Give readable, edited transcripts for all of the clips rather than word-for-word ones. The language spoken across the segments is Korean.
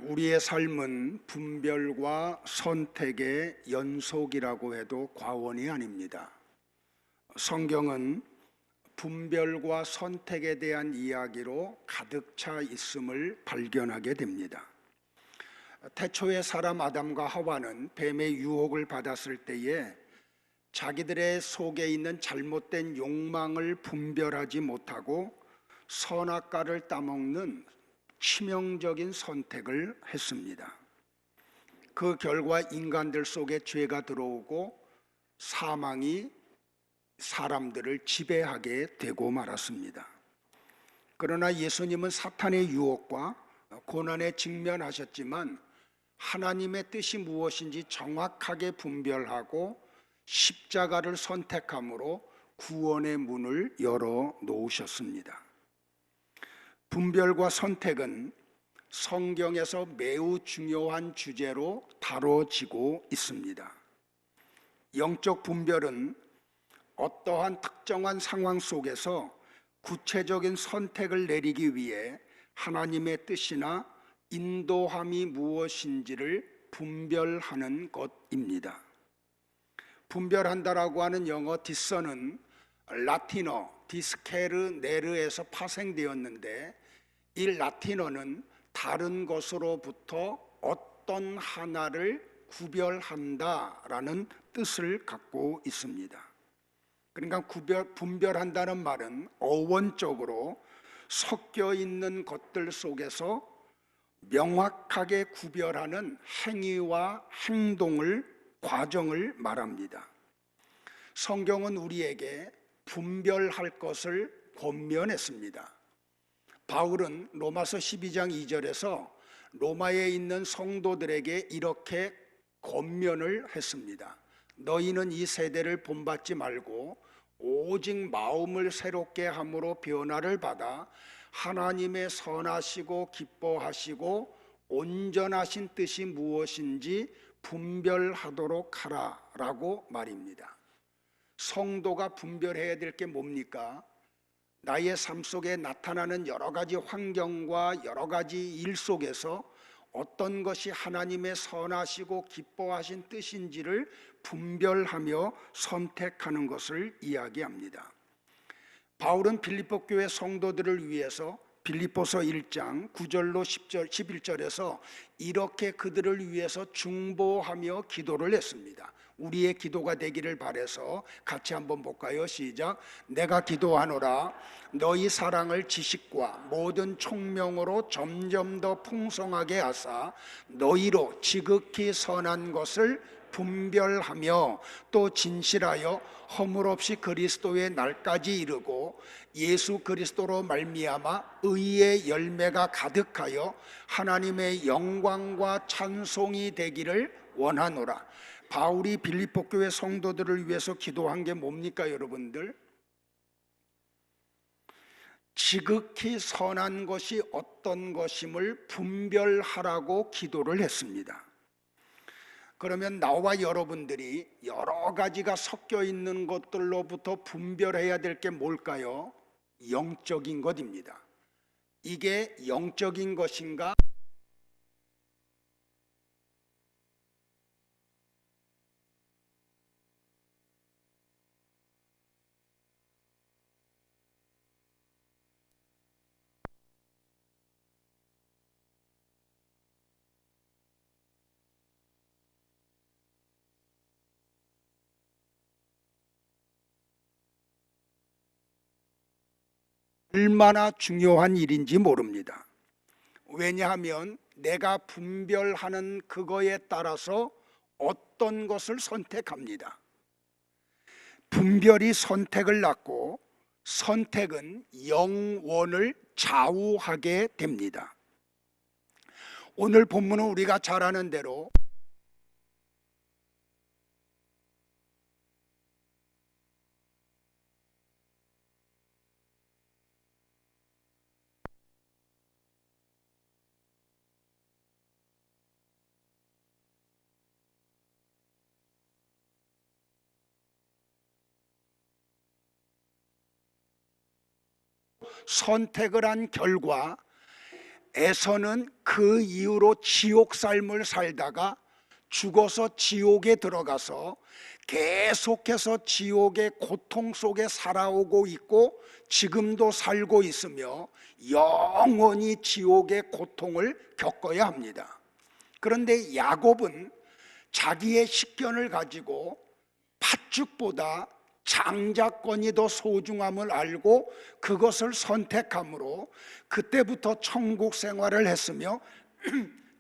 우리의 삶은 분별과 선택의 연속이라고 해도 과언이 아닙니다. 성경은 분별과 선택에 대한 이야기로 가득 차 있음을 발견하게 됩니다. 태초의 사람 아담과 하와는 뱀의 유혹을 받았을 때에 자기들의 속에 있는 잘못된 욕망을 분별하지 못하고 선악과를 따먹는 치명적인 선택을 했습니다. 그 결과 인간들 속에 죄가 들어오고 사망이 사람들을 지배하게 되고 말았습니다. 그러나 예수님은 사탄의 유혹과 고난에 직면하셨지만 하나님의 뜻이 무엇인지 정확하게 분별하고 십자가를 선택함으로 구원의 문을 열어 놓으셨습니다. 분별과 선택은 성경에서 매우 중요한 주제로 다뤄지고 있습니다. 영적 분별은 어떠한 특정한 상황 속에서 구체적인 선택을 내리기 위해 하나님의 뜻이나 인도함이 무엇인지를 분별하는 것입니다. 분별한다라고 하는 영어 디서는 라틴어 디스케르네르에서 파생되었는데 이 라틴어는 다른 것으로부터 어떤 하나를 구별한다라는 뜻을 갖고 있습니다. 그러니까 분별한다는 말은 어원적으로 섞여 있는 것들 속에서 명확하게 구별하는 행위와 행동을 과정을 말합니다. 성경은 우리에게 분별할 것을 권면했습니다. 바울은 로마서 12장 2절에서 로마에 있는 성도들에게 이렇게 권면을 했습니다. 너희는 이 세대를 본받지 말고 오직 마음을 새롭게 함으로 변화를 받아 하나님의 선하시고 기뻐하시고 온전하신 뜻이 무엇인지 분별하도록 하라라고 말입니다. 성도가 분별해야 될 게 뭡니까? 나의 삶 속에 나타나는 여러 가지 환경과 여러 가지 일 속에서 어떤 것이 하나님의 선하시고 기뻐하신 뜻인지를 분별하며 선택하는 것을 이야기합니다. 바울은 빌립보 교회 성도들을 위해서 빌립보서 1장 9절로 10절, 11절에서 이렇게 그들을 위해서 중보하며 기도를 했습니다. 우리의 기도가 되기를 바라서 같이 한번 볼까요? 시작. 내가 기도하노라 너희 사랑을 지식과 모든 총명으로 점점 더 풍성하게 하사 너희로 지극히 선한 것을 분별하며 또 진실하여 허물 없이 그리스도의 날까지 이르고 예수 그리스도로 말미암아 의의 열매가 가득하여 하나님의 영광과 찬송이 되기를 원하노라. 바울이 빌립보 교회 성도들을 위해서 기도한 게 뭡니까, 여러분들? 지극히 선한 것이 어떤 것임을 분별하라고 기도를 했습니다. 그러면 나와 여러분들이 여러 가지가 섞여 있는 것들로부터 분별해야 될 게 뭘까요? 영적인 것입니다. 이게 영적인 것인가? 얼마나 중요한 일인지 모릅니다. 왜냐하면 내가 분별하는 그거에 따라서 어떤 것을 선택합니다. 분별이 선택을 낳고 선택은 영원을 좌우하게 됩니다. 오늘 본문은 우리가 잘 아는 대로 선택을 한 결과 에서는 그 이후로 지옥 삶을 살다가 죽어서 지옥에 들어가서 계속해서 지옥의 고통 속에 살아오고 있고 지금도 살고 있으며 영원히 지옥의 고통을 겪어야 합니다. 그런데 야곱은 자기의 식견을 가지고 팥죽보다 장자권이 더 소중함을 알고 그것을 선택함으로 그때부터 천국 생활을 했으며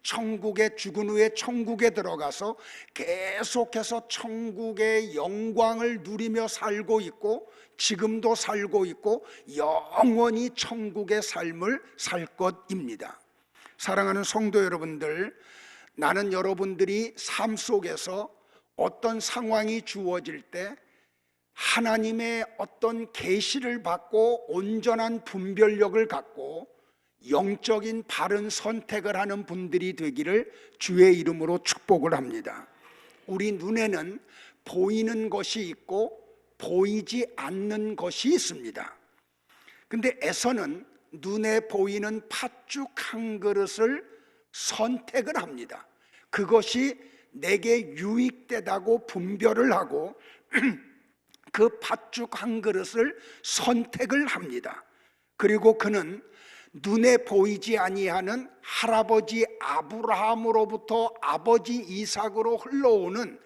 천국에 죽은 후에 천국에 들어가서 계속해서 천국의 영광을 누리며 살고 있고 지금도 살고 있고 영원히 천국의 삶을 살 것입니다. 사랑하는 성도 여러분들, 나는 여러분들이 삶 속에서 어떤 상황이 주어질 때 하나님의 어떤 계시를 받고 온전한 분별력을 갖고 영적인 바른 선택을 하는 분들이 되기를 주의 이름으로 축복을 합니다. 우리 눈에는 보이는 것이 있고 보이지 않는 것이 있습니다. 근데 에서는 눈에 보이는 팥죽 한 그릇을 선택을 합니다. 그것이 내게 유익되다고 분별을 하고 그 팥죽 한 그릇을 선택을 합니다. 그리고 그는 눈에 보이지 아니하는 할아버지 아브라함으로부터 아버지 이삭으로 흘러오는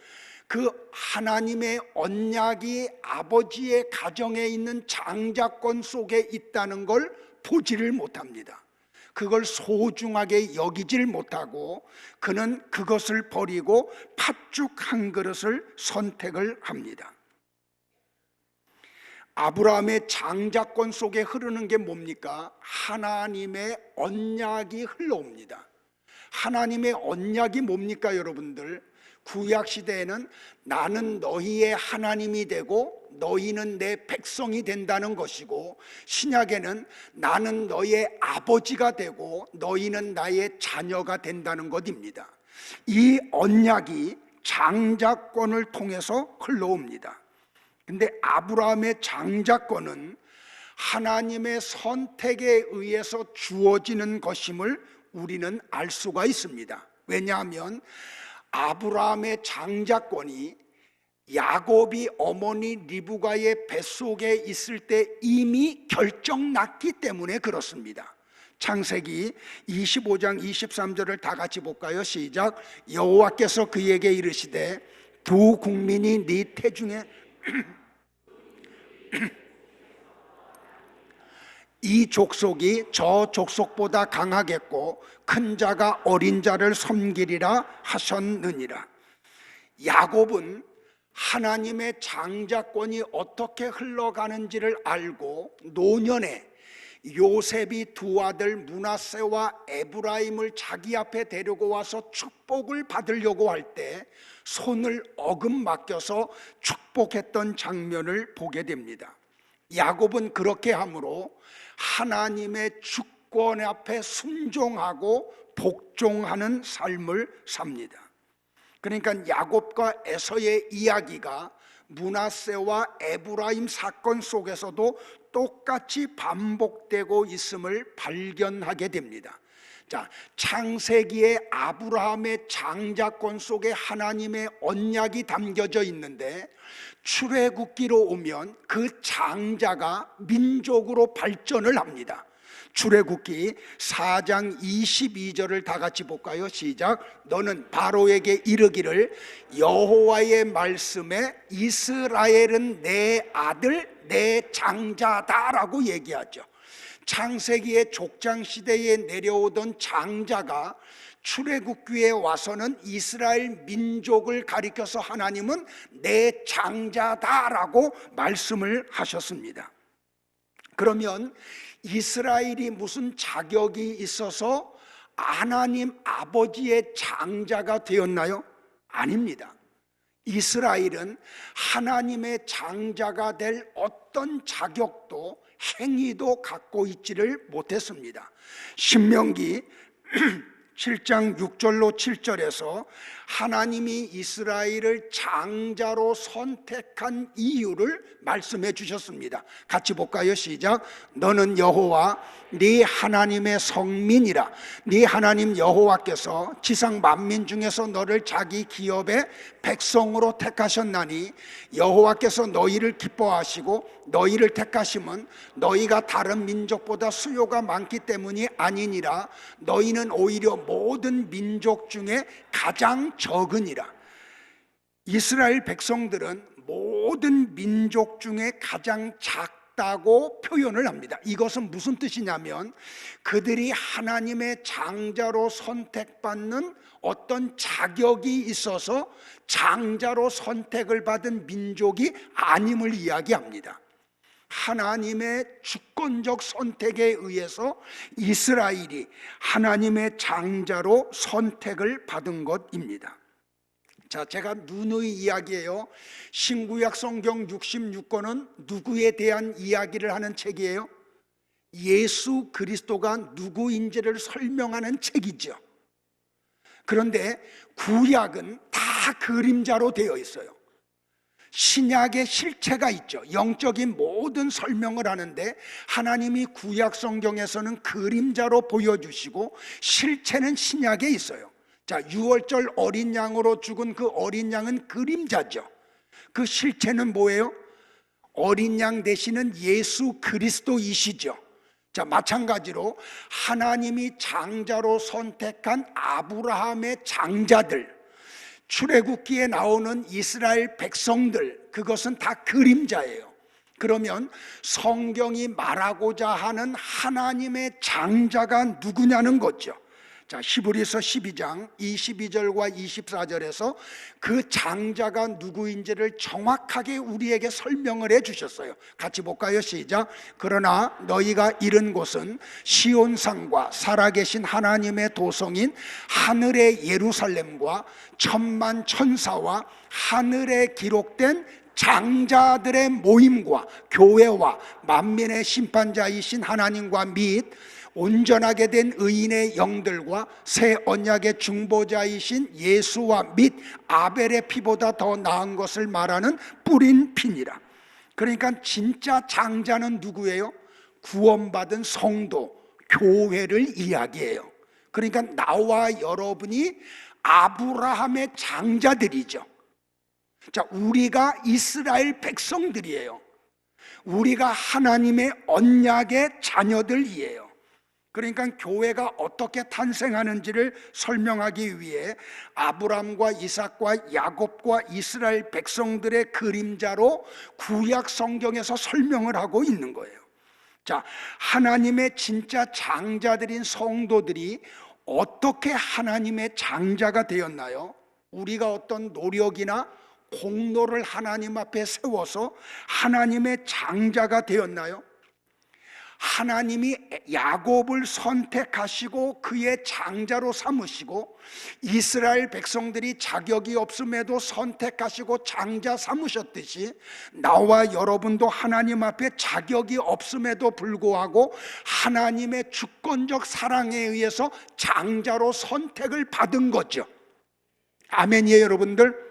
그 하나님의 언약이 아버지의 가정에 있는 장자권 속에 있다는 걸 보지를 못합니다. 그걸 소중하게 여기질 못하고 그는 그것을 버리고 팥죽 한 그릇을 선택을 합니다. 아브라함의 장자권 속에 흐르는 게 뭡니까? 하나님의 언약이 흘러옵니다. 하나님의 언약이 뭡니까 여러분들? 구약시대에는 나는 너희의 하나님이 되고 너희는 내 백성이 된다는 것이고, 신약에는 나는 너희의 아버지가 되고 너희는 나의 자녀가 된다는 것입니다. 이 언약이 장자권을 통해서 흘러옵니다. 근데 아브라함의 장자권은 하나님의 선택에 의해서 주어지는 것임을 우리는 알 수가 있습니다. 왜냐하면 아브라함의 장자권이 야곱이 어머니 리브가의 뱃속에 있을 때 이미 결정났기 때문에 그렇습니다. 창세기 25장 23절을 다 같이 볼까요? 시작. 여호와께서 그에게 이르시되 두 국민이 네 태중에 이 족속이 저 족속보다 강하겠고 큰 자가 어린 자를 섬기리라 하셨느니라. 야곱은 하나님의 장자권이 어떻게 흘러가는지를 알고 노년에 요셉이 두 아들 므낫세와 에브라임을 자기 앞에 데리고 와서 축복을 받으려고 할 때 손을 어금 맡겨서 축복했던 장면을 보게 됩니다. 야곱은 그렇게 함으로 하나님의 주권 앞에 순종하고 복종하는 삶을 삽니다. 그러니까 야곱과 에서의 이야기가 므낫세와 에브라임 사건 속에서도 똑같이 반복되고 있음을 발견하게 됩니다. 자, 창세기의 아브라함의 장자권 속에 하나님의 언약이 담겨져 있는데 출애굽기로 오면 그 장자가 민족으로 발전을 합니다. 출애굽기 4장 22절을 다 같이 볼까요? 시작. 너는 바로에게 이르기를 여호와의 말씀에 이스라엘은 내 아들 내 장자다라고 얘기하죠. 창세기의 족장시대에 내려오던 장자가 출애굽기에 와서는 이스라엘 민족을 가리켜서 하나님은 내 장자다라고 말씀을 하셨습니다. 그러면 이스라엘이 무슨 자격이 있어서 하나님 아버지의 장자가 되었나요? 아닙니다. 이스라엘은 하나님의 장자가 될 어떤 자격도 행위도 갖고 있지를 못했습니다. 신명기 7장 6절로 7절에서 하나님이 이스라엘을 장자로 선택한 이유를 말씀해 주셨습니다. 같이 볼까요? 시작. 너는 여호와 네 하나님의 성민이라. 네 하나님 여호와께서 지상 만민 중에서 너를 자기 기업의 백성으로 택하셨나니 여호와께서 너희를 기뻐하시고 너희를 택하심은 너희가 다른 민족보다 수요가 많기 때문이 아니니라. 너희는 오히려 모든 민족 중에 가장 적으니라. 이스라엘 백성들은 모든 민족 중에 가장 작다고 표현을 합니다. 이것은 무슨 뜻이냐면 그들이 하나님의 장자로 선택받는 어떤 자격이 있어서 장자로 선택을 받은 민족이 아님을 이야기합니다. 하나님의 주권적 선택에 의해서 이스라엘이 하나님의 장자로 선택을 받은 것입니다. 자, 제가 누누이 이야기해요. 신구약 성경 66권은 누구에 대한 이야기를 하는 책이에요? 예수 그리스도가 누구인지를 설명하는 책이죠. 그런데 구약은 다 그림자로 되어 있어요. 신약의 실체가 있죠. 영적인 모든 설명을 하는데 하나님이 구약 성경에서는 그림자로 보여주시고 실체는 신약에 있어요. 자, 유월절 어린 양으로 죽은 그 어린 양은 그림자죠. 그 실체는 뭐예요? 어린 양 되시는 예수 그리스도이시죠. 자, 마찬가지로 하나님이 장자로 선택한 아브라함의 장자들, 출애굽기에 나오는 이스라엘 백성들, 그것은 다 그림자예요. 그러면 성경이 말하고자 하는 하나님의 장자가 누구냐는 거죠. 자, 히브리서 12장 22절과 24절에서 그 장자가 누구인지를 정확하게 우리에게 설명을 해 주셨어요. 같이 볼까요? 시작. 그러나 너희가 이른 곳은 시온산과 살아계신 하나님의 도성인 하늘의 예루살렘과 천만 천사와 하늘에 기록된 장자들의 모임과 교회와 만민의 심판자이신 하나님과 및 온전하게 된 의인의 영들과 새 언약의 중보자이신 예수와 및 아벨의 피보다 더 나은 것을 말하는 뿌린 피니라. 그러니까 진짜 장자는 누구예요? 구원받은 성도, 교회를 이야기해요. 그러니까 나와 여러분이 아브라함의 장자들이죠. 자, 우리가 이스라엘 백성들이에요. 우리가 하나님의 언약의 자녀들이에요. 그러니까 교회가 어떻게 탄생하는지를 설명하기 위해 아브람과 이삭과 야곱과 이스라엘 백성들의 그림자로 구약 성경에서 설명을 하고 있는 거예요. 자, 하나님의 진짜 장자들인 성도들이 어떻게 하나님의 장자가 되었나요? 우리가 어떤 노력이나 공로를 하나님 앞에 세워서 하나님의 장자가 되었나요? 하나님이 야곱을 선택하시고 그의 장자로 삼으시고 이스라엘 백성들이 자격이 없음에도 선택하시고 장자 삼으셨듯이 나와 여러분도 하나님 앞에 자격이 없음에도 불구하고 하나님의 주권적 사랑에 의해서 장자로 선택을 받은 거죠. 아멘이에요, 여러분들.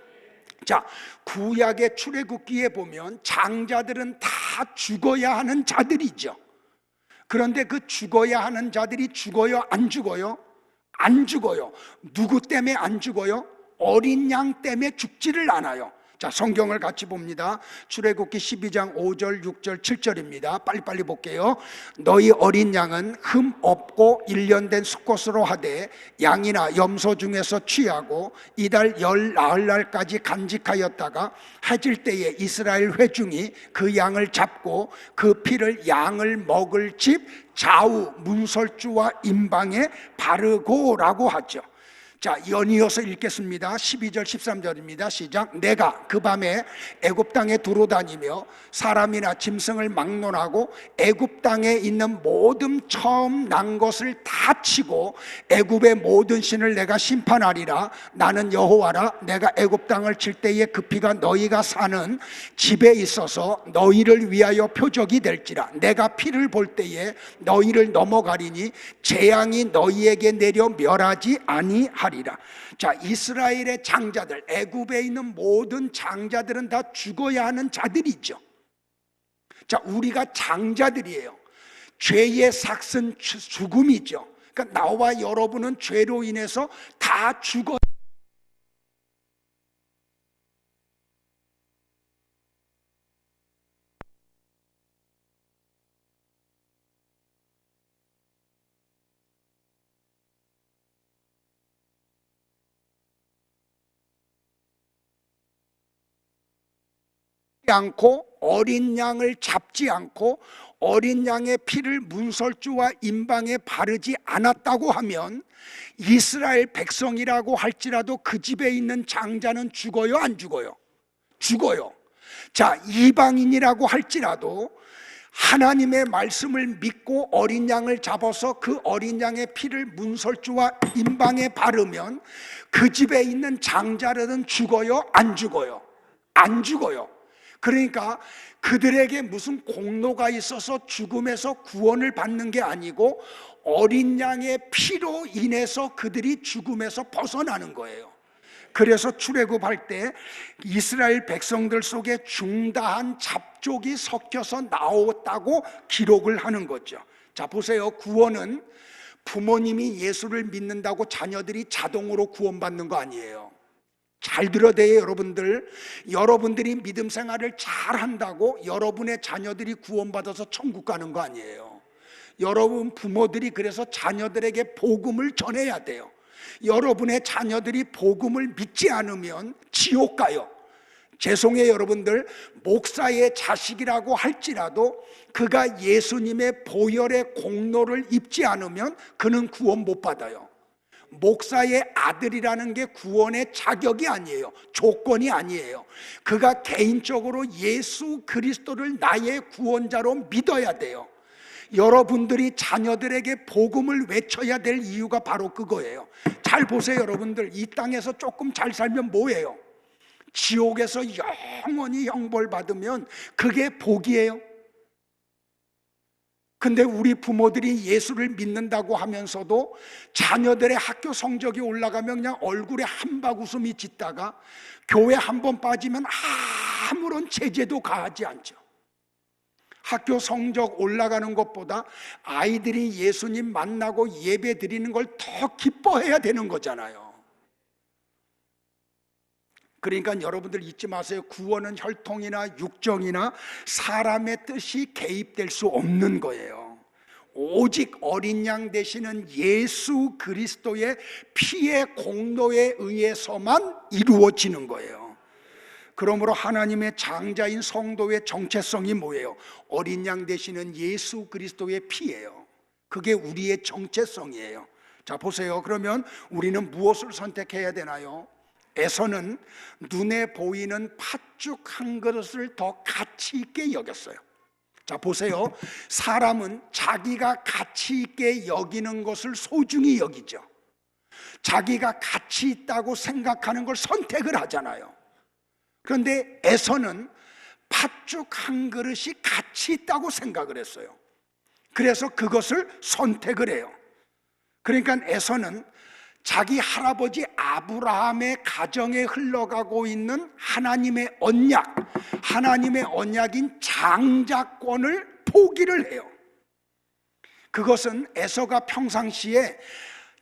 자, 구약의 출애굽기에 보면 장자들은 다 죽어야 하는 자들이죠. 그런데 그 죽어야 하는 자들이 죽어요? 안 죽어요? 안 죽어요. 누구 때문에 안 죽어요? 어린 양 때문에 죽지를 않아요. 자, 성경을 같이 봅니다. 출애굽기 12장 5절, 6절, 7절입니다. 빨리빨리 볼게요. 너희 어린 양은 흠 없고 1년 된 수컷으로 하되 양이나 염소 중에서 취하고 이달 열 나흘날까지 간직하였다가 해질 때에 이스라엘 회중이 그 양을 잡고 그 피를 양을 먹을 집 좌우 문설주와 임방에 바르고라고 하죠. 자, 연이어서 읽겠습니다. 12절 13절입니다. 시작. 내가 그 밤에 애굽 땅에 두루다니며 사람이나 짐승을 막론하고 애굽 땅에 있는 모든 처음 난 것을 다 치고 애굽의 모든 신을 내가 심판하리라. 나는 여호와라. 내가 애굽 땅을 칠 때에 그 피가 너희가 사는 집에 있어서 너희를 위하여 표적이 될지라. 내가 피를 볼 때에 너희를 넘어가리니 재앙이 너희에게 내려 멸하지 아니하리라. 자, 이스라엘의 장자들, 애굽에 있는 모든 장자들은 다 죽어야 하는 자들이죠. 자, 우리가 장자들이에요. 죄의 삭은 죽음이죠. 그러니까 나와 여러분은 죄로 인해서 다 죽어. 않고 어린 양을 잡지 않고 어린 양의 피를 문설주와 임방에 바르지 않았다고 하면 이스라엘 백성이라고 할지라도 그 집에 있는 장자는 죽어요, 안 죽어요? 죽어요. 자, 이방인이라고 할지라도 하나님의 말씀을 믿고 어린 양을 잡아서 그 어린 양의 피를 문설주와 임방에 바르면 그 집에 있는 장자들은 죽어요, 안 죽어요? 안 죽어요. 그러니까 그들에게 무슨 공로가 있어서 죽음에서 구원을 받는 게 아니고 어린 양의 피로 인해서 그들이 죽음에서 벗어나는 거예요. 그래서 출애굽할 때 이스라엘 백성들 속에 중다한 잡족이 섞여서 나왔다고 기록을 하는 거죠. 자, 보세요. 구원은 부모님이 예수를 믿는다고 자녀들이 자동으로 구원받는 거 아니에요. 잘 들어대요, 여러분들. 여러분들이 믿음 생활을 잘 한다고 여러분의 자녀들이 구원받아서 천국 가는 거 아니에요. 여러분 부모들이 그래서 자녀들에게 복음을 전해야 돼요. 여러분의 자녀들이 복음을 믿지 않으면 지옥 가요. 죄송해요, 여러분들. 목사의 자식이라고 할지라도 그가 예수님의 보혈의 공로를 입지 않으면 그는 구원 못 받아요. 목사의 아들이라는 게 구원의 자격이 아니에요. 조건이 아니에요. 그가 개인적으로 예수 그리스도를 나의 구원자로 믿어야 돼요. 여러분들이 자녀들에게 복음을 외쳐야 될 이유가 바로 그거예요. 잘 보세요, 여러분들. 이 땅에서 조금 잘 살면 뭐예요? 지옥에서 영원히 형벌 받으면 그게 복이에요. 근데 우리 부모들이 예수를 믿는다고 하면서도 자녀들의 학교 성적이 올라가면 그냥 얼굴에 한박 웃음이 짙다가 교회 한 번 빠지면 아무런 제재도 가하지 않죠. 학교 성적 올라가는 것보다 아이들이 예수님 만나고 예배 드리는 걸 더 기뻐해야 되는 거잖아요. 그러니까 여러분들 잊지 마세요. 구원은 혈통이나 육정이나 사람의 뜻이 개입될 수 없는 거예요. 오직 어린 양 되시는 예수 그리스도의 피의 공로에 의해서만 이루어지는 거예요. 그러므로 하나님의 장자인 성도의 정체성이 뭐예요? 어린 양 되시는 예수 그리스도의 피예요. 그게 우리의 정체성이에요. 자, 보세요. 그러면 우리는 무엇을 선택해야 되나요? 에서는 눈에 보이는 팥죽 한 그릇을 더 가치 있게 여겼어요. 자, 보세요. 사람은 자기가 가치 있게 여기는 것을 소중히 여기죠. 자기가 가치 있다고 생각하는 걸 선택을 하잖아요. 그런데 에서는 팥죽 한 그릇이 가치 있다고 생각을 했어요. 그래서 그것을 선택을 해요. 그러니까 에서는 자기 할아버지 아브라함의 가정에 흘러가고 있는 하나님의 언약, 하나님의 언약인 장자권을 포기를 해요. 그것은 에서가 평상시에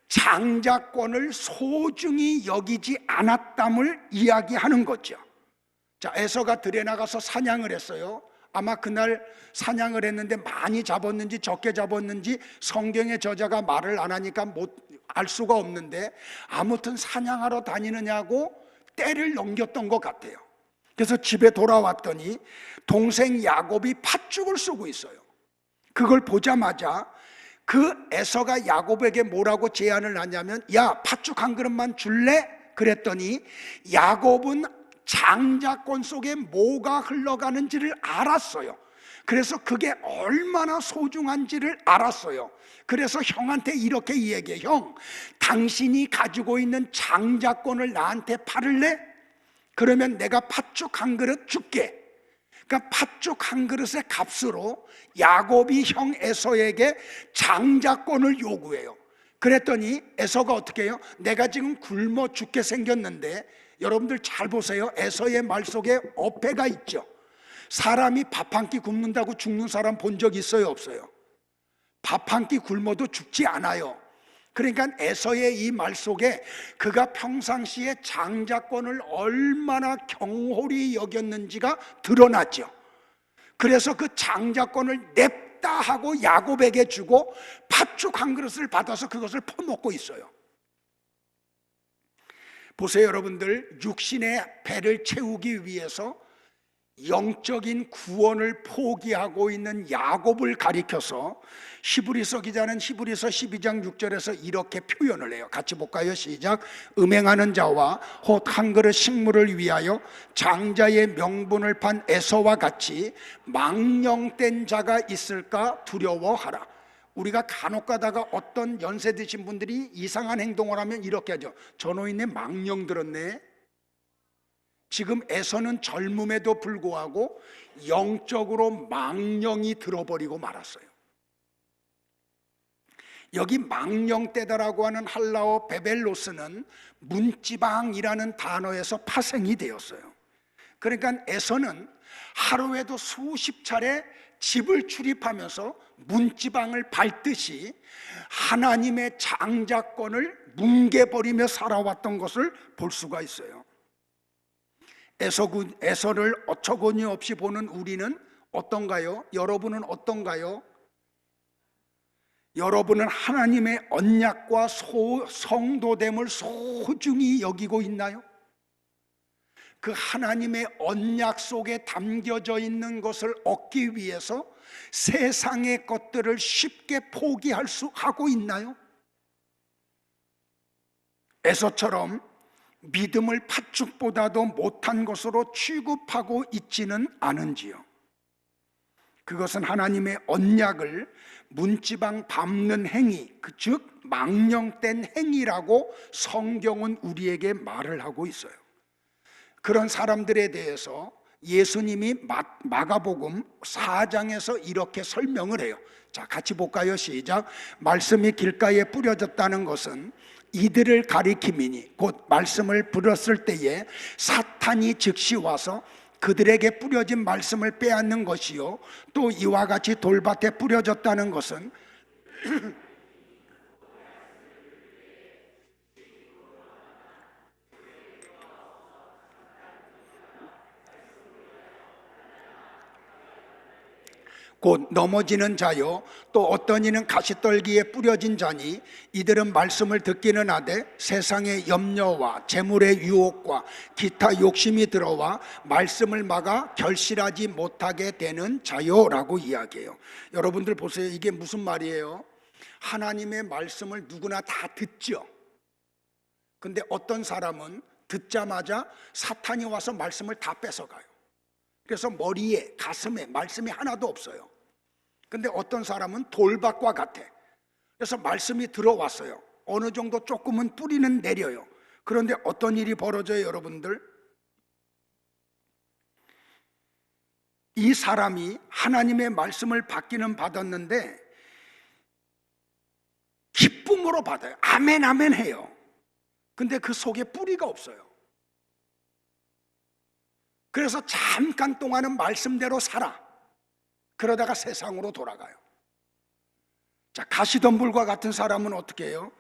장자권을 소중히 여기지 않았담을 이야기하는 거죠. 자, 에서가 들에 나가서 사냥을 했어요. 아마 그날 사냥을 했는데 많이 잡았는지 적게 잡았는지 성경의 저자가 말을 안 하니까 알 수가 없는데 아무튼 사냥하러 다니느냐고 때를 넘겼던 것 같아요. 그래서 집에 돌아왔더니 동생 야곱이 팥죽을 쓰고 있어요. 그걸 보자마자 그 에서가 야곱에게 뭐라고 제안을 하냐면, 야, 팥죽 한 그릇만 줄래? 그랬더니 야곱은 장자권 속에 뭐가 흘러가는지를 알았어요. 그래서 그게 얼마나 소중한지를 알았어요. 그래서 형한테 이렇게 이야기해. 형, 당신이 가지고 있는 장자권을 나한테 팔을래? 그러면 내가 팥죽 한 그릇 줄게. 그러니까 팥죽 한 그릇의 값으로 야곱이 형 에서에게 장자권을 요구해요. 그랬더니 에서가 어떻게 해요? 내가 지금 굶어 죽게 생겼는데, 여러분들 잘 보세요. 에서의 말 속에 어폐가 있죠. 사람이 밥 한 끼 굶는다고 죽는 사람 본 적 있어요, 없어요? 밥 한 끼 굶어도 죽지 않아요. 그러니까 에서의 이 말 속에 그가 평상시에 장자권을 얼마나 경홀히 여겼는지가 드러났죠. 그래서 그 장자권을 냅다 하고 야곱에게 주고 팥죽 한 그릇을 받아서 그것을 퍼먹고 있어요. 보세요, 여러분들. 육신의 배를 채우기 위해서 영적인 구원을 포기하고 있는 야곱을 가리켜서 히브리서 기자는 히브리서 12장 6절에서 이렇게 표현을 해요. 같이 볼까요? 시작. 음행하는 자와 곧 한 그릇 식물을 위하여 장자의 명분을 판 에서와 같이 망령된 자가 있을까 두려워하라. 우리가 간혹 가다가 어떤 연세 드신 분들이 이상한 행동을 하면 이렇게 하죠. 저 노인네 망령 들었네. 지금 에서는 젊음에도 불구하고 영적으로 망령이 들어버리고 말았어요. 여기 망령떼다라고 하는 할라어 베벨로스는 문지방이라는 단어에서 파생이 되었어요. 그러니까 에서는 하루에도 수십 차례 집을 출입하면서 문지방을 밟듯이 하나님의 장자권을 뭉개버리며 살아왔던 것을 볼 수가 있어요. 에서를 어처구니 없이 보는 우리는 어떤가요? 여러분은 어떤가요? 여러분은 하나님의 언약과 성도됨을 소중히 여기고 있나요? 그 하나님의 언약 속에 담겨져 있는 것을 얻기 위해서 세상의 것들을 쉽게 포기할 수 하고 있나요? 에서처럼 믿음을 팥죽보다도 못한 것으로 취급하고 있지는 않은지요? 그것은 하나님의 언약을 문지방 밟는 행위, 즉 망령된 행위라고 성경은 우리에게 말을 하고 있어요. 그런 사람들에 대해서 예수님이 마가복음 4장에서 이렇게 설명을 해요. 자, 같이 볼까요? 시작. 말씀이 길가에 뿌려졌다는 것은 이들을 가리킴이니 곧 말씀을 들었을 때에 사탄이 즉시 와서 그들에게 뿌려진 말씀을 빼앗는 것이요, 또 이와 같이 돌밭에 뿌려졌다는 것은 곧 넘어지는 자요, 또 어떤 이는 가시떨기에 뿌려진 자니 이들은 말씀을 듣기는 하되 세상의 염려와 재물의 유혹과 기타 욕심이 들어와 말씀을 막아 결실하지 못하게 되는 자요라고 이야기해요. 여러분들 보세요. 이게 무슨 말이에요? 하나님의 말씀을 누구나 다 듣죠. 근데 어떤 사람은 듣자마자 사탄이 와서 말씀을 다 뺏어가요. 그래서 머리에, 가슴에 말씀이 하나도 없어요. 근데 어떤 사람은 돌밭과 같아. 그래서 말씀이 들어왔어요. 어느 정도 조금은 뿌리는 내려요. 그런데 어떤 일이 벌어져요, 여러분들? 이 사람이 하나님의 말씀을 받기는 받았는데 기쁨으로 받아요. 아멘 아멘 해요. 근데 그 속에 뿌리가 없어요. 그래서 잠깐 동안은 말씀대로 살아. 그러다가 세상으로 돌아가요. 자, 가시덤불과 같은 사람은 어떻게 해요?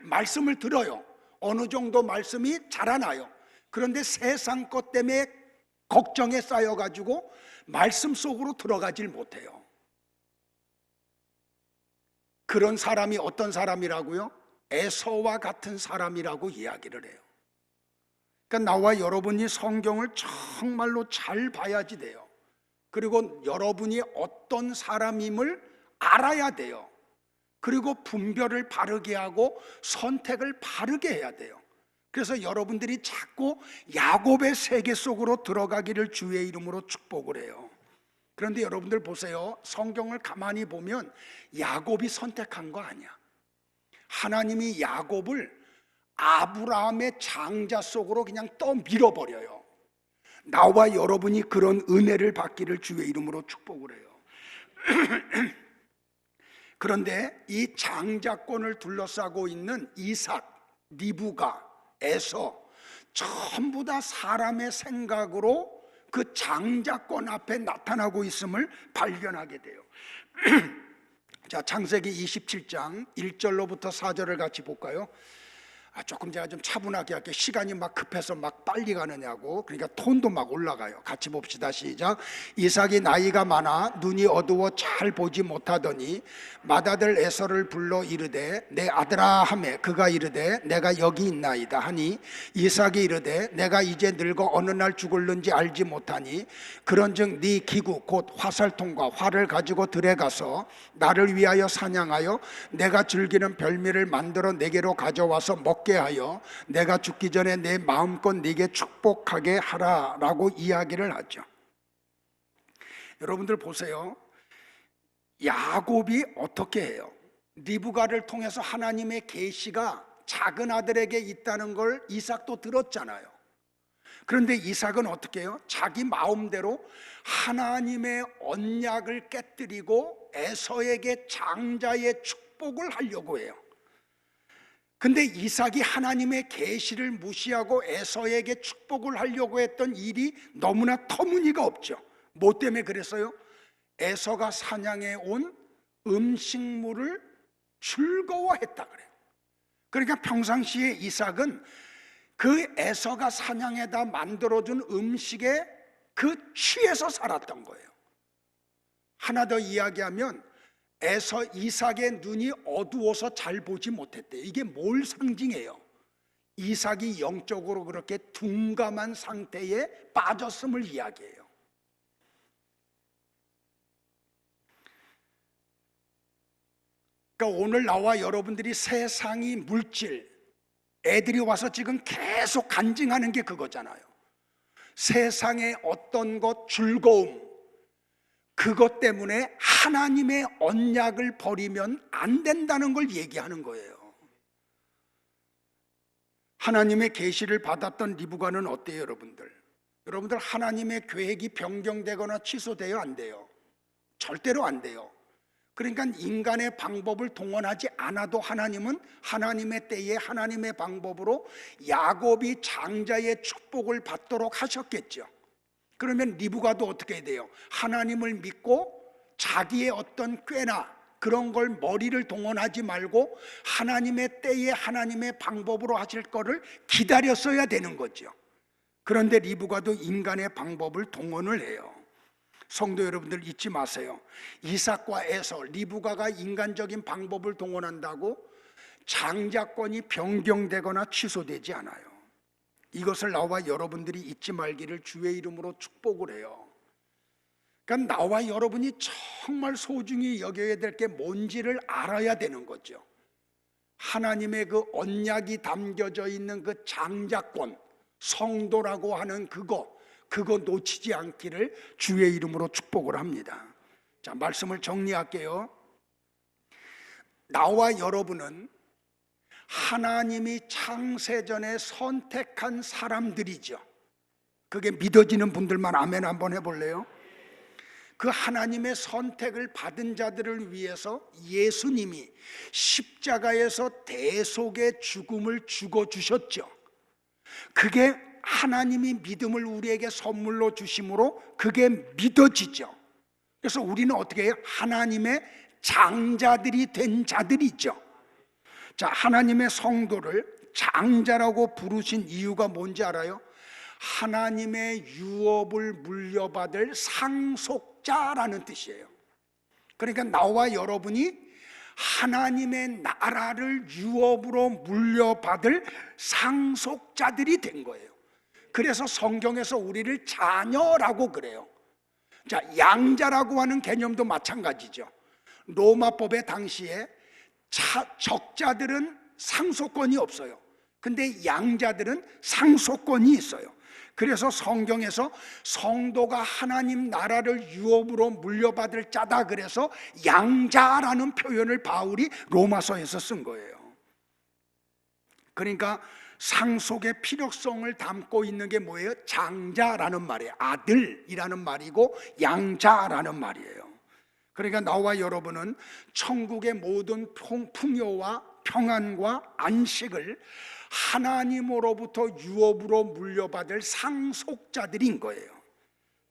말씀을 들어요. 어느 정도 말씀이 자라나요. 그런데 세상 것 때문에 걱정에 쌓여가지고 말씀 속으로 들어가질 못해요. 그런 사람이 어떤 사람이라고요? 에서와 같은 사람이라고 이야기를 해요. 그러니까 나와 여러분이 성경을 정말로 잘 봐야지 돼요. 그리고 여러분이 어떤 사람임을 알아야 돼요. 그리고 분별을 바르게 하고 선택을 바르게 해야 돼요. 그래서 여러분들이 자꾸 야곱의 세계 속으로 들어가기를 주의 이름으로 축복을 해요. 그런데 여러분들 보세요. 성경을 가만히 보면 야곱이 선택한 거 아니야. 하나님이 야곱을 아브라함의 장자 속으로 그냥 떠밀어버려요. 나와 여러분이 그런 은혜를 받기를 주의 이름으로 축복을 해요. 그런데 이 장자권을 둘러싸고 있는 이삭, 리브가, 에서 전부 다 사람의 생각으로 그 장자권 앞에 나타나고 있음을 발견하게 돼요. 자, 창세기 27장 1절로부터 4절을 같이 볼까요? 조금 제가 좀 차분하게 할게요. 시간이 막 급해서 막 빨리 가느냐고. 그러니까 톤도 막 올라가요. 같이 봅시다. 시작. 이삭이 나이가 많아 눈이 어두워 잘 보지 못하더니 맏아들 에서를 불러 이르되 내 아들아 하매 그가 이르되 내가 여기 있나이다 하니 이삭이 이르되 내가 이제 늙어 어느 날 죽을는지 알지 못하니 그런즉 네 기구 곧 화살통과 활을 가지고 들에 가서 나를 위하여 사냥하여 내가 즐기는 별미를 만들어 내게로 가져와서 먹게 하여 내가 죽기 전에 내 마음껏 네게 축복하게 하라라고 이야기를 하죠. 여러분들 보세요. 야곱이 어떻게 해요? 리브가를 통해서 하나님의 계시가 작은 아들에게 있다는 걸 이삭도 들었잖아요. 그런데 이삭은 어떻게 해요? 자기 마음대로 하나님의 언약을 깨뜨리고 에서에게 장자의 축복을 하려고 해요. 근데 이삭이 하나님의 계시를 무시하고 에서에게 축복을 하려고 했던 일이 너무나 터무니가 없죠. 뭐 때문에 그랬어요? 에서가 사냥해 온 음식물을 즐거워했다 그래요. 그러니까 평상시에 이삭은 그 에서가 사냥해다 만들어준 음식에 그 취해서 살았던 거예요. 하나 더 이야기하면 이삭의 눈이 어두워서 잘 보지 못했대요. 이게 뭘 상징해요? 이삭이 영적으로 그렇게 둔감한 상태에 빠졌음을 이야기해요. 그러니까 오늘 나와 여러분들이 세상이 물질, 애들이 와서 지금 계속 간증하는 게 그거잖아요. 세상의 어떤 것, 즐거움, 그것 때문에 하나님의 언약을 버리면 안 된다는 걸 얘기하는 거예요. 하나님의 계시를 받았던 리브가는 어때요, 여러분들? 여러분들 하나님의 계획이 변경되거나 취소돼요, 안 돼요? 절대로 안 돼요. 그러니까 인간의 방법을 동원하지 않아도 하나님은 하나님의 때에 하나님의 방법으로 야곱이 장자의 축복을 받도록 하셨겠죠. 그러면 리브가도 어떻게 돼요? 하나님을 믿고 자기의 어떤 꾀나 그런 걸 머리를 동원하지 말고 하나님의 때에 하나님의 방법으로 하실 거를 기다렸어야 되는 거죠. 그런데 리브가도 인간의 방법을 동원을 해요. 성도 여러분들 잊지 마세요. 이삭과 에서, 리브가가 인간적인 방법을 동원한다고 장자권이 변경되거나 취소되지 않아요. 이것을 나와 여러분들이 잊지 말기를 주의 이름으로 축복을 해요. 그러니까 나와 여러분이 정말 소중히 여겨야 될 게 뭔지를 알아야 되는 거죠. 하나님의 그 언약이 담겨져 있는 그 장자권, 성도라고 하는 그거 놓치지 않기를 주의 이름으로 축복을 합니다. 자, 말씀을 정리할게요. 나와 여러분은 하나님이 창세전에 선택한 사람들이죠. 그게 믿어지는 분들만 아멘 한번 해볼래요? 그 하나님의 선택을 받은 자들을 위해서 예수님이 십자가에서 대속의 죽음을 죽어주셨죠. 그게 하나님이 믿음을 우리에게 선물로 주심으로 그게 믿어지죠. 그래서 우리는 어떻게 해요? 하나님의 장자들이 된 자들이죠. 자, 하나님의 성도를 장자라고 부르신 이유가 뭔지 알아요? 하나님의 유업을 물려받을 상속자라는 뜻이에요. 그러니까 나와 여러분이 하나님의 나라를 유업으로 물려받을 상속자들이 된 거예요. 그래서 성경에서 우리를 자녀라고 그래요. 자, 양자라고 하는 개념도 마찬가지죠. 로마법의 당시에 적자들은 상속권이 없어요. 근데 양자들은 상속권이 있어요. 그래서 성경에서 성도가 하나님 나라를 유업으로 물려받을 자다 그래서 양자라는 표현을 바울이 로마서에서 쓴 거예요. 그러니까 상속의 필요성을 담고 있는 게 뭐예요? 장자라는 말이에요. 아들이라는 말이고 양자라는 말이에요. 그러니까 나와 여러분은 천국의 모든 풍요와 평안과 안식을 하나님으로부터 유업으로 물려받을 상속자들인 거예요.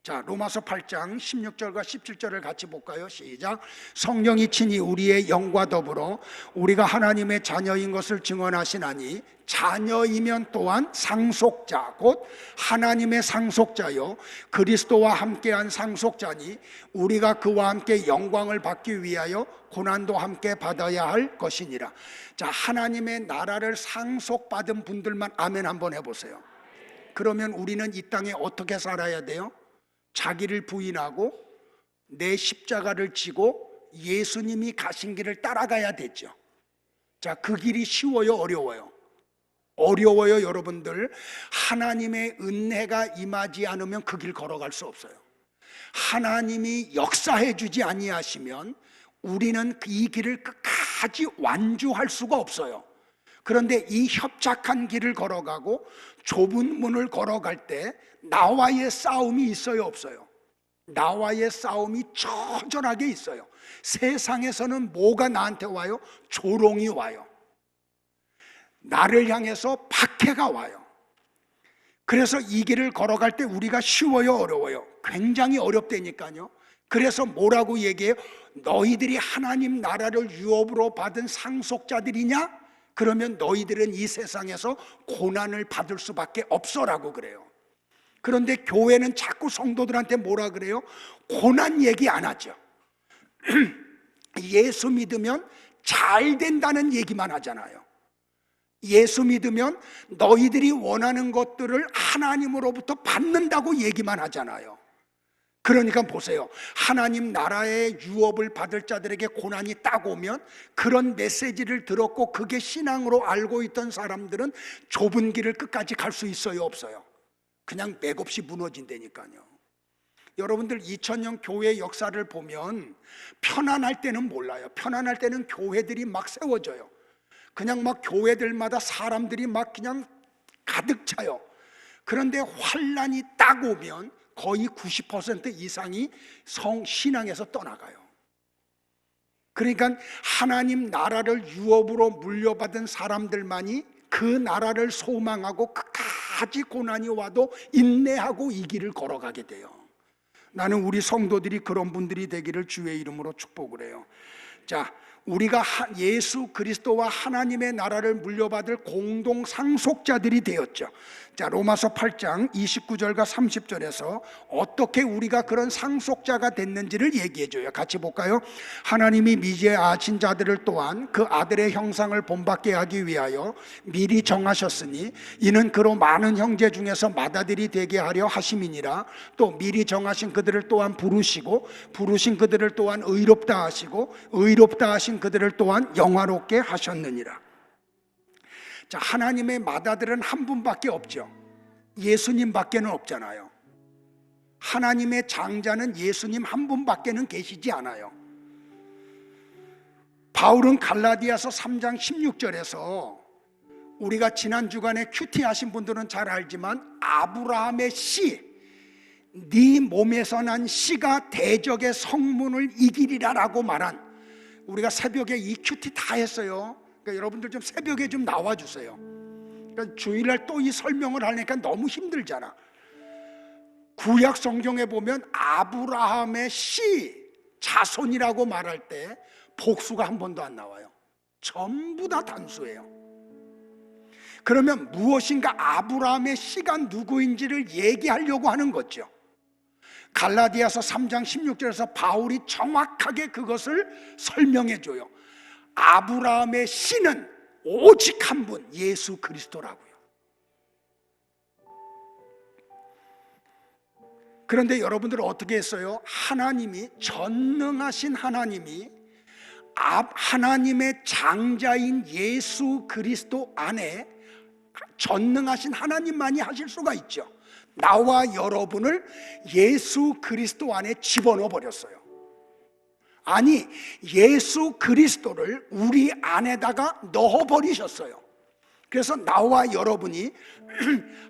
자, 로마서 8장 16절과 17절을 같이 볼까요? 시작. 성령이 친히 우리의 영과 더불어 우리가 하나님의 자녀인 것을 증언하시나니 자녀이면 또한 상속자 곧 하나님의 상속자요 그리스도와 함께한 상속자니 우리가 그와 함께 영광을 받기 위하여 고난도 함께 받아야 할 것이니라. 자, 하나님의 나라를 상속받은 분들만 아멘 한번 해보세요. 그러면 우리는 이 땅에 어떻게 살아야 돼요? 자기를 부인하고 내 십자가를 지고 예수님이 가신 길을 따라가야 되죠. 자, 그 길이 쉬워요? 어려워요? 어려워요. 여러분들, 하나님의 은혜가 임하지 않으면 그 길 걸어갈 수 없어요. 하나님이 역사해 주지 아니하시면 우리는 이 길을 끝까지 완주할 수가 없어요. 그런데 이 협착한 길을 걸어가고 좁은 문을 걸어갈 때 나와의 싸움이 있어요? 없어요? 나와의 싸움이 처절하게 있어요. 세상에서는 뭐가 나한테 와요? 조롱이 와요. 나를 향해서 박해가 와요. 그래서 이 길을 걸어갈 때 우리가 쉬워요? 어려워요? 굉장히 어렵다니까요. 그래서 뭐라고 얘기해요? 너희들이 하나님 나라를 유업으로 받은 상속자들이냐? 그러면 너희들은 이 세상에서 고난을 받을 수밖에 없어라고 그래요. 그런데 교회는 자꾸 성도들한테 뭐라 그래요? 고난 얘기 안 하죠. 예수 믿으면 잘 된다는 얘기만 하잖아요. 예수 믿으면 너희들이 원하는 것들을 하나님으로부터 받는다고 얘기만 하잖아요. 그러니까 보세요. 하나님 나라의 유업을 받을 자들에게 고난이 딱 오면 그런 메시지를 들었고 그게 신앙으로 알고 있던 사람들은 좁은 길을 끝까지 갈 수 있어요? 없어요? 그냥 맥없이 무너진다니까요. 여러분들 2000년 교회 역사를 보면 편안할 때는 몰라요. 편안할 때는 교회들이 막 세워져요. 그냥 막 교회들마다 사람들이 막 그냥 가득 차요. 그런데 환란이 딱 오면 거의 90% 이상이 신앙에서 떠나가요. 그러니까 하나님 나라를 유업으로 물려받은 사람들만이 그 나라를 소망하고 끝까지 고난이 와도 인내하고 이 길을 걸어가게 돼요. 나는 우리 성도들이 그런 분들이 되기를 주의 이름으로 축복을 해요. 자, 우리가 예수 그리스도와 하나님의 나라를 물려받을 공동 상속자들이 되었죠. 자, 로마서 8장 29절과 30절에서 어떻게 우리가 그런 상속자가 됐는지를 얘기해줘요. 같이 볼까요? 하나님이 미지에 아신 자들을 또한 그 아들의 형상을 본받게 하기 위하여 미리 정하셨으니 이는 그로 많은 형제 중에서 맏아들이 되게 하려 하심이니라. 또 미리 정하신 그들을 또한 부르시고 부르신 그들을 또한 의롭다 하시고 의롭다 하신 그들을 또한 영화롭게 하셨느니라. 자, 하나님의 맏아들은 한 분밖에 없죠. 예수님밖에는 없잖아요. 하나님의 장자는 예수님 한 분밖에는 계시지 않아요. 바울은 갈라디아서 3장 16절에서 우리가 지난 주간에 큐티 하신 분들은 잘 알지만 아브라함의 씨, 네 몸에서 난 씨가 대적의 성문을 이기리라라고 말한, 우리가 새벽에 이 큐티 다 했어요. 그러니까 여러분들 좀 새벽에 좀 나와주세요. 그러니까 주일날 또 이 설명을 하니까 너무 힘들잖아. 구약 성경에 보면 아브라함의 씨, 자손이라고 말할 때 복수가 한 번도 안 나와요. 전부 다 단수예요. 그러면 무엇인가 아브라함의 씨가 누구인지를 얘기하려고 하는 거죠. 갈라디아서 3장 16절에서 바울이 정확하게 그것을 설명해 줘요. 아브라함의 씨는 오직 한 분, 예수 그리스도라고요. 그런데 여러분들은 어떻게 했어요? 하나님이, 전능하신 하나님이 하나님의 장자인 예수 그리스도 안에 전능하신 하나님만이 하실 수가 있죠. 나와 여러분을 예수 그리스도 안에 집어넣어 버렸어요. 아니, 예수 그리스도를 우리 안에다가 넣어 버리셨어요. 그래서 나와 여러분이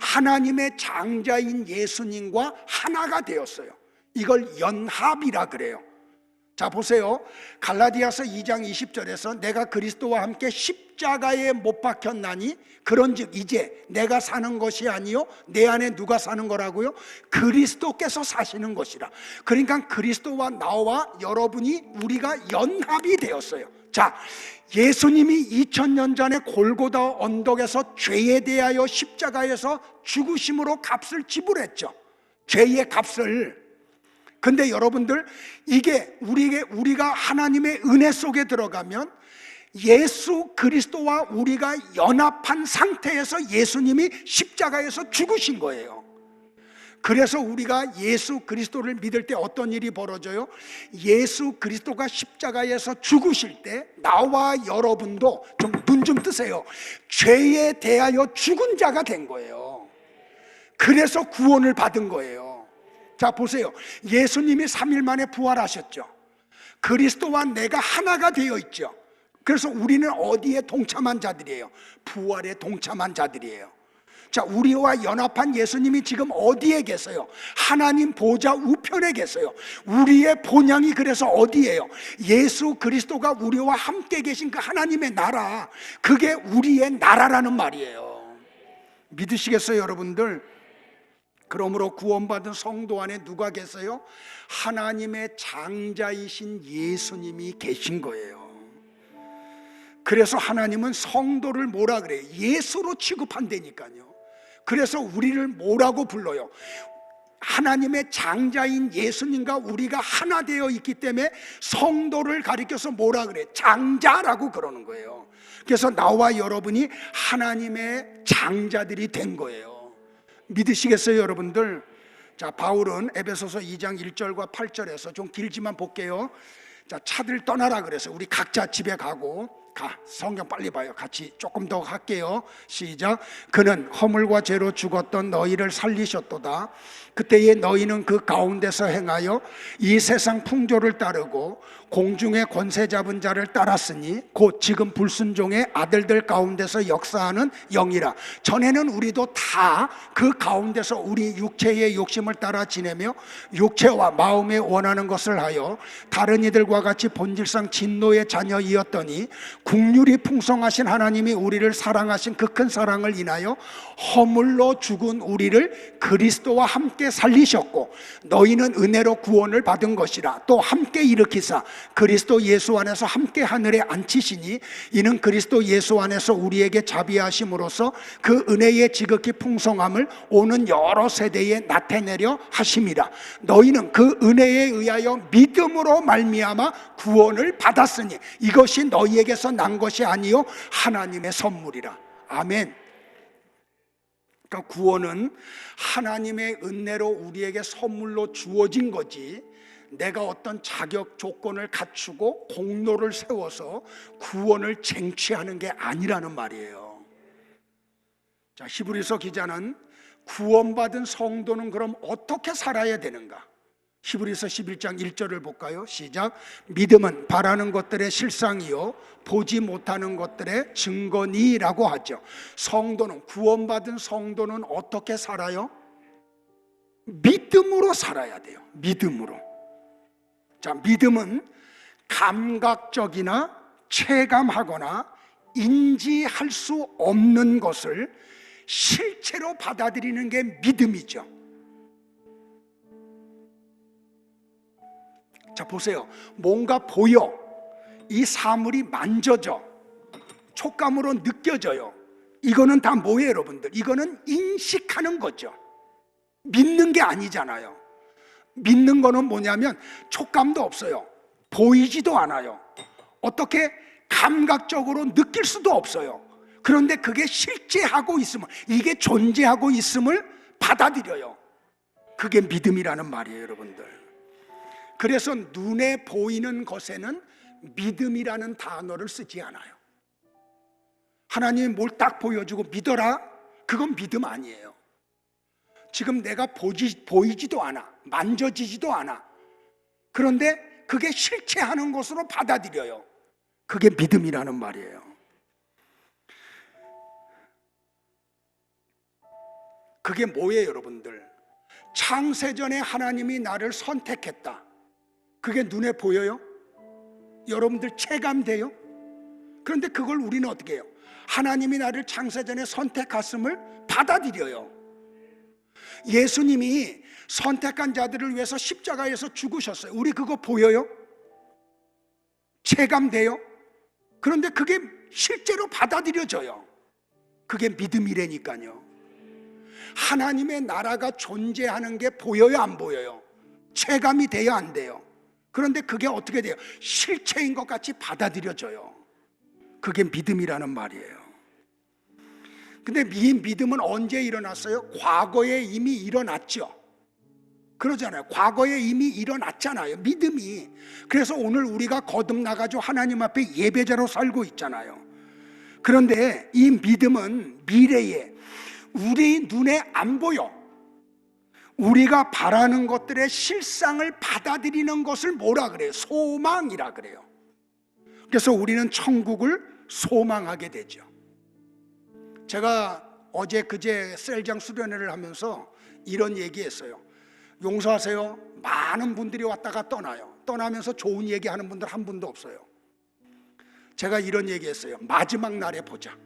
하나님의 장자인 예수님과 하나가 되었어요. 이걸 연합이라 그래요. 자, 보세요. 갈라디아서 2장 20절에서 내가 그리스도와 함께 십자가에 못 박혔나니 그런즉 이제 내가 사는 것이 아니요 내 안에 누가 사는 거라고요? 그리스도께서 사시는 것이라. 그러니까 그리스도와 나와 여러분이 우리가 연합이 되었어요. 자, 예수님이 2000년 전에 골고다 언덕에서 죄에 대하여 십자가에서 죽으심으로 값을 지불했죠. 죄의 값을. 근데 여러분들, 이게 우리가 하나님의 은혜 속에 들어가면 예수 그리스도와 우리가 연합한 상태에서 예수님이 십자가에서 죽으신 거예요. 그래서 우리가 예수 그리스도를 믿을 때 어떤 일이 벌어져요? 예수 그리스도가 십자가에서 죽으실 때 나와 여러분도 좀 눈 좀 뜨세요. 죄에 대하여 죽은 자가 된 거예요. 그래서 구원을 받은 거예요. 자, 보세요. 예수님이 3일 만에 부활하셨죠. 그리스도와 내가 하나가 되어 있죠. 그래서 우리는 어디에 동참한 자들이에요? 부활에 동참한 자들이에요. 자, 우리와 연합한 예수님이 지금 어디에 계세요? 하나님 보좌 우편에 계세요. 우리의 본향이 그래서 어디예요? 예수 그리스도가 우리와 함께 계신 그 하나님의 나라, 그게 우리의 나라라는 말이에요. 믿으시겠어요, 여러분들? 그러므로 구원받은 성도 안에 누가 계세요? 하나님의 장자이신 예수님이 계신 거예요. 그래서 하나님은 성도를 뭐라 그래요? 예수로 취급한다니까요. 그래서 우리를 뭐라고 불러요? 하나님의 장자인 예수님과 우리가 하나 되어 있기 때문에 성도를 가리켜서 뭐라 그래요? 장자라고 그러는 거예요. 그래서 나와 여러분이 하나님의 장자들이 된 거예요. 믿으시겠어요, 여러분들? 자, 바울은 에베소서 2장 1절과 8절에서 좀 길지만 볼게요. 자, 차들 떠나라 그래서 우리 각자 집에 가고 성경 빨리 봐요. 같이 조금 더 할게요. 시작. 그는 허물과 죄로 죽었던 너희를 살리셨도다. 그때에 너희는 그 가운데서 행하여 이 세상 풍조를 따르고 공중의 권세 잡은 자를 따랐으니 곧 지금 불순종의 아들들 가운데서 역사하는 영이라. 전에는 우리도 다 그 가운데서 우리 육체의 욕심을 따라 지내며 육체와 마음에 원하는 것을 하여 다른 이들과 같이 본질상 진노의 자녀이었더니 국률이 풍성하신 하나님이 우리를 사랑하신 그 큰 사랑을 인하여 허물로 죽은 우리를 그리스도와 함께 살리셨고 너희는 은혜로 구원을 받은 것이라. 또 함께 일으키사 그리스도 예수 안에서 함께 하늘에 앉히시니 이는 그리스도 예수 안에서 우리에게 자비하심으로써 그 은혜의 지극히 풍성함을 오는 여러 세대에 나타내려 하심이라. 너희는 그 은혜에 의하여 믿음으로 말미암아 구원을 받았으니 이것이 너희에게서 난 것이 아니요 하나님의 선물이라. 아멘. 그러니까 구원은 하나님의 은혜로 우리에게 선물로 주어진 거지, 내가 어떤 자격 조건을 갖추고 공로를 세워서 구원을 쟁취하는 게 아니라는 말이에요. 자, 히브리서 기자는 구원받은 성도는 그럼 어떻게 살아야 되는가? 히브리서 11장 1절을 볼까요? 시작. 믿음은 바라는 것들의 실상이요 보지 못하는 것들의 증거니라고 하죠. 성도는, 구원받은 성도는 어떻게 살아요? 믿음으로 살아야 돼요. 믿음으로. 자, 믿음은 감각적이나 체감하거나 인지할 수 없는 것을 실체로 받아들이는 게 믿음이죠. 자, 보세요. 뭔가 보여. 이 사물이 만져져. 촉감으로 느껴져요. 이거는 다 뭐예요, 여러분들? 이거는 인식하는 거죠. 믿는 게 아니잖아요. 믿는 거는 뭐냐면 촉감도 없어요. 보이지도 않아요. 어떻게 감각적으로 느낄 수도 없어요. 그런데 그게 실제하고 있음을, 이게 존재하고 있음을 받아들여요. 그게 믿음이라는 말이에요, 여러분들. 그래서 눈에 보이는 것에는 믿음이라는 단어를 쓰지 않아요. 하나님이 뭘 딱 보여주고 믿어라? 그건 믿음 아니에요. 지금 내가 보이지도 않아, 만져지지도 않아. 그런데 그게 실체하는 것으로 받아들여요. 그게 믿음이라는 말이에요. 그게 뭐예요, 여러분들? 창세전에 하나님이 나를 선택했다. 그게 눈에 보여요? 여러분들 체감돼요? 그런데 그걸 우리는 어떻게 해요? 하나님이 나를 창세전에 선택했음을 받아들여요. 예수님이 선택한 자들을 위해서 십자가에서 죽으셨어요. 우리 그거 보여요? 체감돼요? 그런데 그게 실제로 받아들여져요. 그게 믿음이라니까요. 하나님의 나라가 존재하는 게 보여요, 안 보여요? 체감이 돼요, 안 돼요? 그런데 그게 어떻게 돼요? 실체인 것 같이 받아들여져요. 그게 믿음이라는 말이에요. 근데 이 믿음은 언제 일어났어요? 과거에 이미 일어났죠. 그러잖아요. 과거에 이미 일어났잖아요, 믿음이. 그래서 오늘 우리가 거듭나가지고 하나님 앞에 예배자로 살고 있잖아요. 그런데 이 믿음은 미래에 우리 눈에 안 보여. 우리가 바라는 것들의 실상을 받아들이는 것을 뭐라 그래요? 소망이라 그래요. 그래서 우리는 천국을 소망하게 되죠. 제가 어제 그제 셀장 수련회를 하면서 이런 얘기했어요. 용서하세요, 많은 분들이 왔다가 떠나요. 떠나면서 좋은 얘기하는 분들 한 분도 없어요. 제가 이런 얘기했어요. 마지막 날에 보자.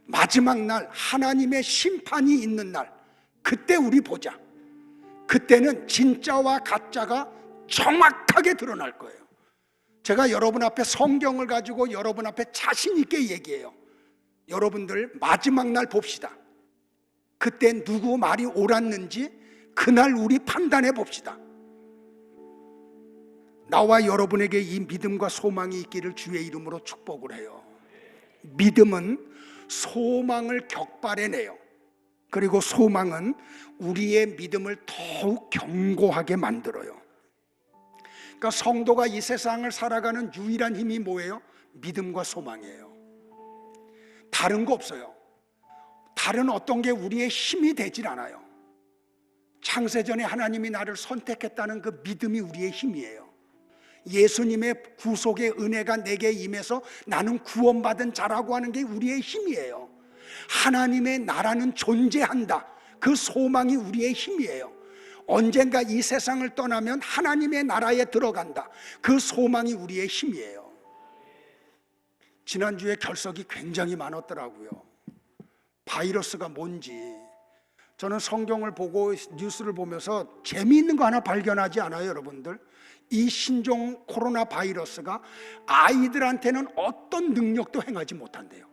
마지막 날, 하나님의 심판이 있는 날, 그때 우리 보자. 그때는 진짜와 가짜가 정확하게 드러날 거예요. 제가 여러분 앞에 성경을 가지고 여러분 앞에 자신 있게 얘기해요. 여러분들 마지막 날 봅시다. 그때 누구 말이 옳았는지 그날 우리 판단해 봅시다. 나와 여러분에게 이 믿음과 소망이 있기를 주의 이름으로 축복을 해요. 믿음은 소망을 격발해내요. 그리고 소망은 우리의 믿음을 더욱 견고하게 만들어요. 그러니까 성도가 이 세상을 살아가는 유일한 힘이 뭐예요? 믿음과 소망이에요. 다른 거 없어요. 다른 어떤 게 우리의 힘이 되질 않아요. 창세전에 하나님이 나를 선택했다는 그 믿음이 우리의 힘이에요. 예수님의 구속의 은혜가 내게 임해서 나는 구원받은 자라고 하는 게 우리의 힘이에요. 하나님의 나라는 존재한다. 그 소망이 우리의 힘이에요. 언젠가 이 세상을 떠나면 하나님의 나라에 들어간다. 그 소망이 우리의 힘이에요. 지난주에 결석이 굉장히 많았더라고요. 바이러스가 뭔지. 저는 성경을 보고 뉴스를 보면서 재미있는 거 하나 발견하지 않아요, 여러분들? 이 신종 코로나 바이러스가 아이들한테는 어떤 능력도 행하지 못한대요.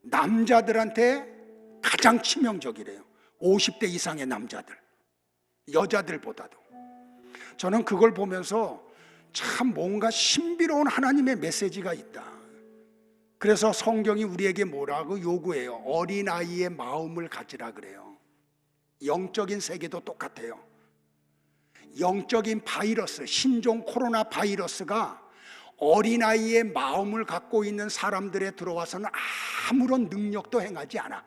남자들한테 가장 치명적이래요. 50대 이상의 남자들, 여자들보다도. 저는 그걸 보면서 참 뭔가 신비로운 하나님의 메시지가 있다. 그래서 성경이 우리에게 뭐라고 요구해요? 어린아이의 마음을 가지라 그래요. 영적인 세계도 똑같아요. 영적인 바이러스, 신종 코로나 바이러스가 어린아이의 마음을 갖고 있는 사람들에 들어와서는 아무런 능력도 행하지 않아.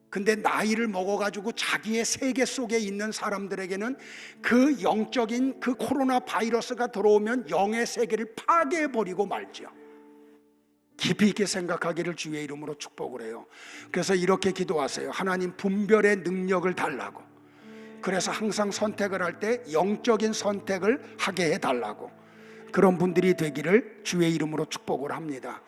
근데 나이를 먹어가지고 자기의 세계 속에 있는 사람들에게는 그 영적인 그 코로나 바이러스가 들어오면 영의 세계를 파괴해버리고 말죠. 깊이 있게 생각하기를 주의 이름으로 축복을 해요. 그래서 이렇게 기도하세요. 하나님, 분별의 능력을 달라고. 그래서 항상 선택을 할 때 영적인 선택을 하게 해달라고. 그런 분들이 되기를 주의 이름으로 축복을 합니다.